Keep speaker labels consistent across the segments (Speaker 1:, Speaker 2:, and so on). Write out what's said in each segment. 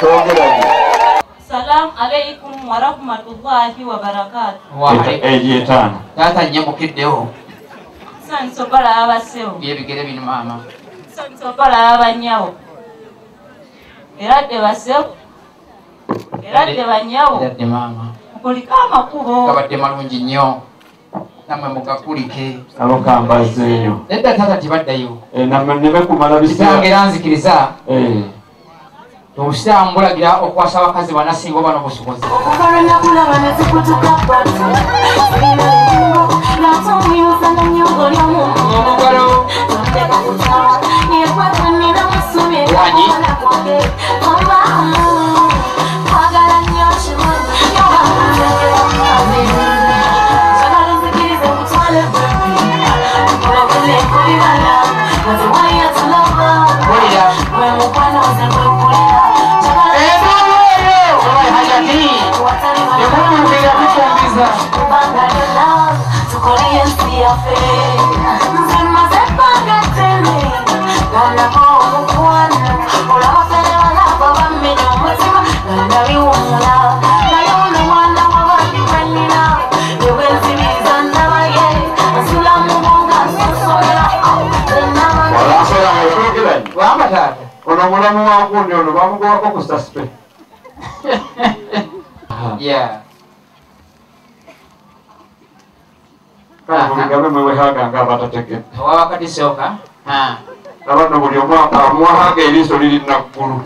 Speaker 1: Salam alaikum wa rahmatullahi wa barakatuh.
Speaker 2: Yetana.
Speaker 3: Tata nyamukiddewo.
Speaker 1: Sansobola abasewo.
Speaker 3: Byebigere bino maama.
Speaker 1: Sansobola abanyawo. Era de basewo. Era de banyawo.
Speaker 3: Era de maama.
Speaker 1: Kulika amakubo.
Speaker 3: Kabadde malungi nnyo. Namwe mugakulike.
Speaker 2: Abakambazeeyo.
Speaker 3: Nedda tata tibaddayo.
Speaker 2: Namwe ne bekumala biseera.
Speaker 3: Kitange era nzikiriza. Obusiraamu bulagira okwasa abakazi banasinga bano busobozi.
Speaker 2: Mulamu wakundi ono bamugwako ku suspect.
Speaker 3: Yeah.
Speaker 2: Ngabe mwe haga abatategedde.
Speaker 3: Owabakati sooka.
Speaker 2: Abano buli omwaka amuwahaga eriiso liri naggulu.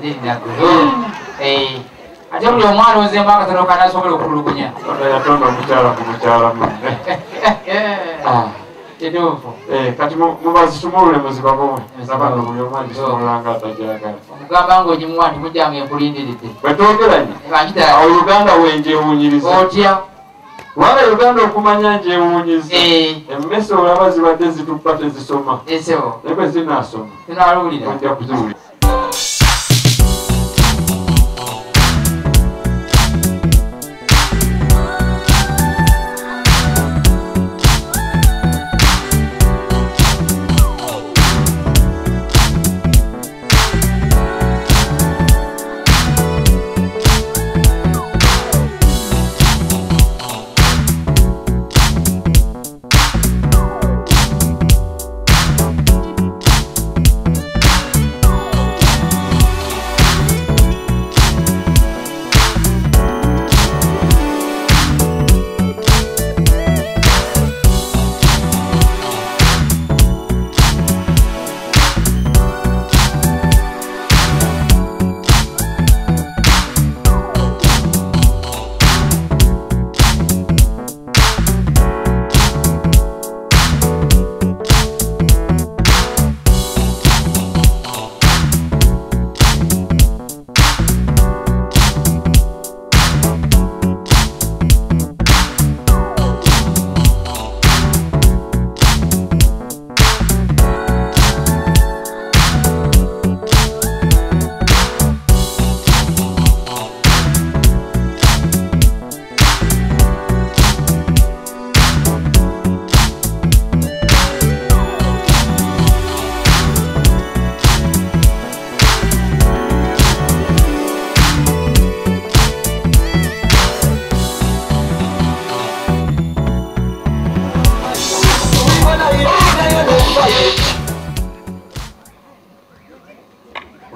Speaker 3: Ate buli omwana ozemba akatono kanasobola okutulugunya.
Speaker 2: Yatonda omukyala ku mukyala munne.
Speaker 3: Kituufu.
Speaker 2: Kati mubazitumulule muziba bumwe. Abano buli omwana gisumulanga atajagala.
Speaker 3: Omugamba ng'ogimuwa nti mujjange nkulindiridde.
Speaker 2: Bwe twogeranye awo Uganda wenjewuunyiriza.
Speaker 3: Otya?
Speaker 2: Wala Uganda okumanya njewuunyiza. Emmese olaba zibadde zituppa tezisoma.
Speaker 3: Esebo.
Speaker 2: Naye bwe zinaasoma.
Speaker 3: Tunaalulira.
Speaker 2: Ojja kuziwulira.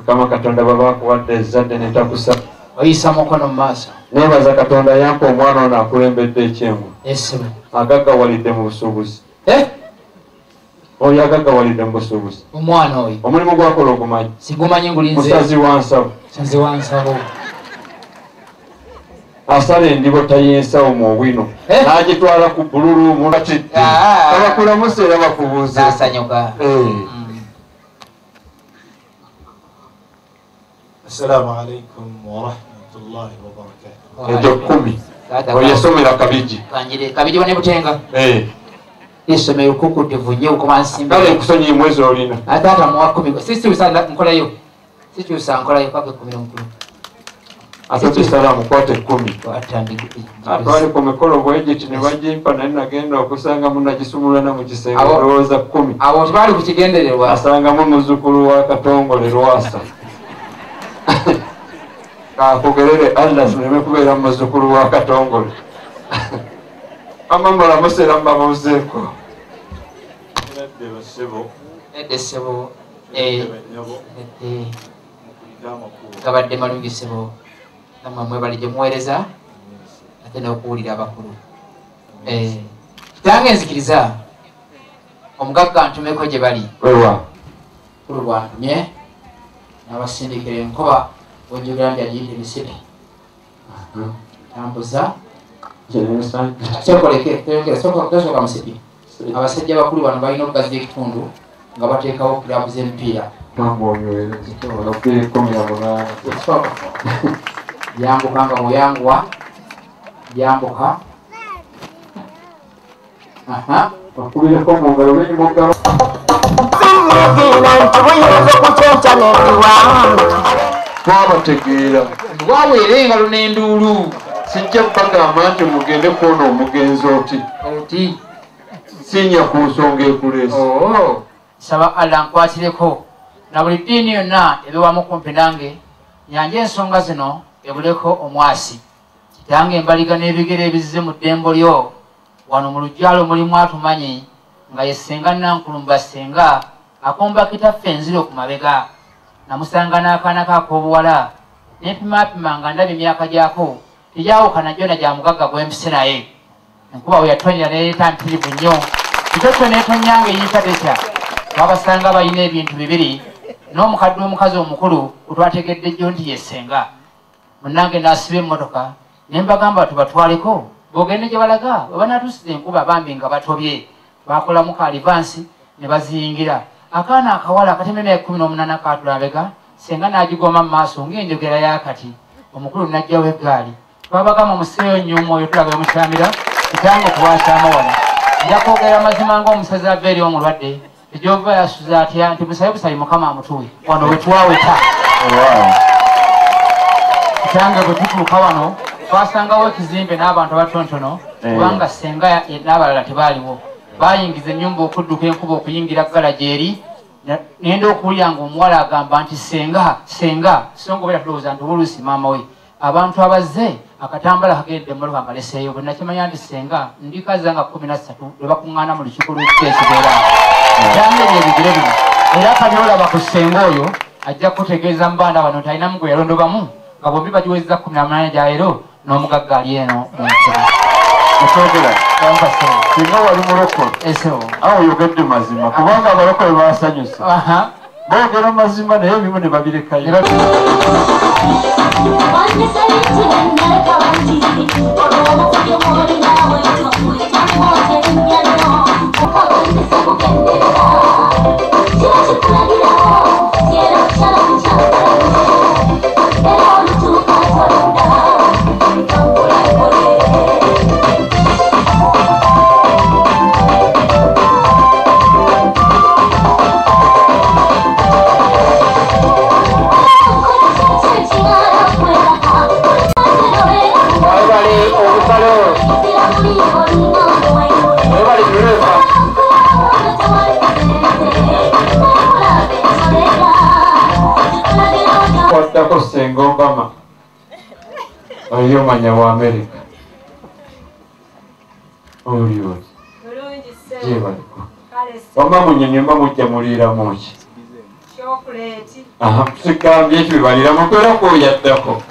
Speaker 2: Kama Katonda baba kuwadde ezzadde ne takusa.
Speaker 3: Oyisa mukono mu maaso.
Speaker 2: Neebaza Katonda yampa omwana ono akulembedde ekyemu.
Speaker 3: Esebo.
Speaker 2: Agaggawalidde mu busuubuzi. Oyo agaggawalidde mu busuubuzi.
Speaker 3: Omwana oyo.
Speaker 2: Omulimu gwakola ogumanyi.
Speaker 3: Sigumanyi ngulinze.
Speaker 2: Musazi wa nsabo.
Speaker 3: Musazi wa nsabo.
Speaker 2: Asala endibota y'ensawo mu bwino. N'agitwala ku bbululu mu batidde. Abakulamusa era bakubuuza.
Speaker 3: Nasanyuka.
Speaker 4: Assalamu alaikum wa rahmatullahi wa barakatuh.
Speaker 2: Ejo 10. Oyesomera Kabiji.
Speaker 3: Kabiji wane Butenga. Isomero kukudde vunye okumansimba.
Speaker 2: Kale kusonyi mwezi olina.
Speaker 3: Atata mu 10. Sisi usanga nkolayo. Sisi usanga nkolayo paka 10.
Speaker 2: Asante salamu kwate 10.
Speaker 3: Watandika.
Speaker 2: Atwali ku mikolo bwejiti ne bajimpa naye nagenda okusanga munagisumulula na mu kisenge olowooza 10.
Speaker 3: Abo tebali ku kigendererwa.
Speaker 2: Asangamu muzzukulu wa Katongole Lwasa. kakugerere Allah tuleme kubeera muzzukulu wa Katongole. Amamala musera mbabuzeeko.
Speaker 3: Nedde ssebo gabadde malungi ssebo nammwe mwebali gye muweereza ate n'okuwulira abakulu. Kitange nzikiriza omugagga ntumeko gye bali kulu lwantumye n'abasindikira enkoba onjogera nti agiyita emisipi tambuza tosooka musipi. Abasajja bakulu bano balina okugaziya ekitundu nga bateekawo kirabu z'emipiira yambuka nga bweyanguwa yambuka
Speaker 2: bakubireko mu ngalo n'emugalo twabategeera
Speaker 3: bwaweera engalo n'enduulu
Speaker 2: sijja kubagamba nti mugende kwona omugenzi oti sinya ku nsonga ekuleesa.
Speaker 3: Saba Allah nkwatireko na buli ddiini yonna ebiwamu kumpi nange nyanje ensonga zino ebuleko omwasi. Kitange embaliga n'ebigere ebizze mu ddembo lyo wano mu lugyalo mulimu atumanyi nga ye Ssenga Nankulumba Ssenga akomba kitaffe enziro ku mabega namusanga n'akaana ke ak'obuwala n'empimapima nga ndaba emyaka gyako tegyawukana gyona gya mugagga gw'empise naye enkuba we yatonnya neereeta mpirivu nnyo kitotto n'etonnyange eyiyita tetya babasanga balina ebintu bibiri n'omukadde omukazi omukulu kutwategedde jjo nti ye Ssenga munnange n'asiba emmotoka ne mbagamba tubatwaleko bogende gye balaga bwe banaatusiza enkuba bambi nga batobye bakolamu ka alivansi ne baziyingira akaana akawala akatemera emyaka 18 kaatulabega Ssenga n'agigoma mu maaso ng'enjogera yakati omukulu n'ajjawo eggaali twabagamba museeyo nnyuma oyo tulaga mukyamira kitange tuwakyama wano nja kwogera amazima ng'omusazi ava eri omulwadde egyova yasuza atya nti musabe busabi mukama amutuwe wano wetwaweta kitange bwe tutuuka wano twasangawo ekizimbe n'abantu abatontono kubanga Ssenga n'abalala tebaaliwo bayingiza ennyumba okudduka enkuba okuyingira ggala gyeri nenda okuwulira ng'omuwala agamba nti Ssenga songa obeera tulowooza nti obuluusi maama we abantu abazze akatambala kagende mmoloka nga leseeyo bwe nakimanya nti Ssenga ndikaza nga 13 lwe bakuŋŋaana mu lukiiko lw'ekiteekibeera kitange byebigire bino era kanyolaba ku Ssenga oyo ajja kutegeeza mbanda bano talinamu gwe yalondobamu nga bombi bagiwezeza 18 gya leero n'omugagga ali eno mu nkira
Speaker 2: okwogera singa wali mulokole awo oyogedde mazima kubanga abalokole basanyusa boogera mazima naye ebimu ne babirekayo. Waddako Ssenga Obama oyo omanya wa America oli gyebaliko wama munyenyumba mujja muliiramu ki tusigambye ekyo bibaliramu kwera kwoyaddako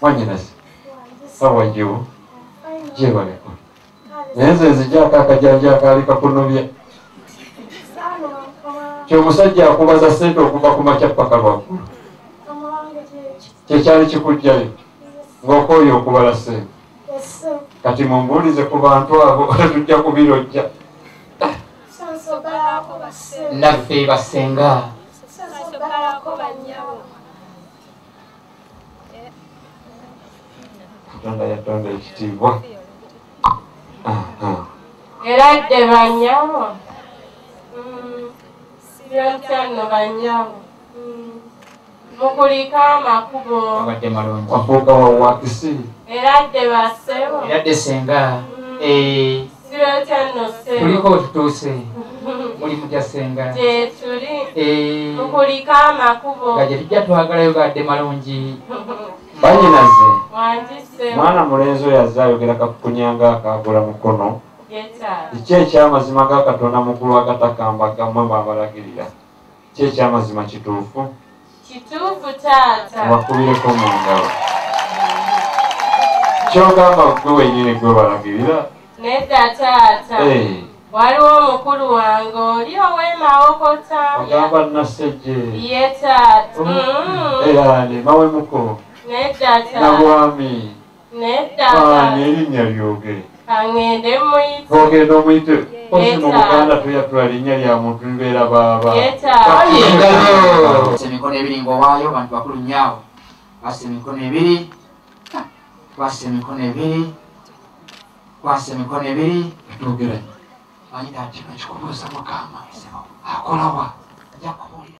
Speaker 2: wanyinasi awajiwo gyebaliko naye nze nzijako akajanja akaali kakunobya kyomusajja akubaza ssente okuva ku makya paka lwaggulu kyekyali kikujjayo ng'okooyo okubala ssente kati mumbuulize ku bantu abo tujja kubirojja
Speaker 3: naffe bassenga
Speaker 2: katonda yatonda ekitiibwa
Speaker 1: era dde banyawo sibyotyano banyawo mukulika amakubo
Speaker 3: abadde malungi
Speaker 2: wafuuka wawakisi
Speaker 1: era dde basebo
Speaker 3: era dde Ssenga
Speaker 1: sibyotyano sebo
Speaker 3: tuliko tutuuse muli mutya senga
Speaker 1: gye tuli mukulika amakubo
Speaker 3: nga gye tujja twagalayo gadde malungi
Speaker 2: banyinaze
Speaker 1: wanjise
Speaker 2: mwana mulenzi oyo azze ayogera kakukunyanga akagula mukono
Speaker 1: yeta
Speaker 2: kiki ekyamazima ga katonda mukulu agatakamba gammwe bwabalagirira ki ekyamazima kituufu
Speaker 1: kituufu taata
Speaker 2: wakubireko mu ngalo kyogamba gwe wenyini gwe balagirira
Speaker 1: nedda taata waliwo omukulu wange oli ow'emawokota
Speaker 2: ogamba nasejje
Speaker 1: ye taata
Speaker 2: erane mawemuko
Speaker 1: nedda taata
Speaker 2: nabwami
Speaker 1: nedda
Speaker 2: ani erinnya lyoge
Speaker 1: kangende muyite
Speaker 2: ogenda omuyite osi mu buganda tuyatula linnya lya muntu libeera baaba
Speaker 1: yetaata
Speaker 3: emikono ebiri ngaowaayo bantu bakulu nnyawo kwasa emikono ebiri kwasa emikono ebiri kwasa emikono ebiri twogeranye manyi taati kikubuuza mukama akola wa ajja kubuuza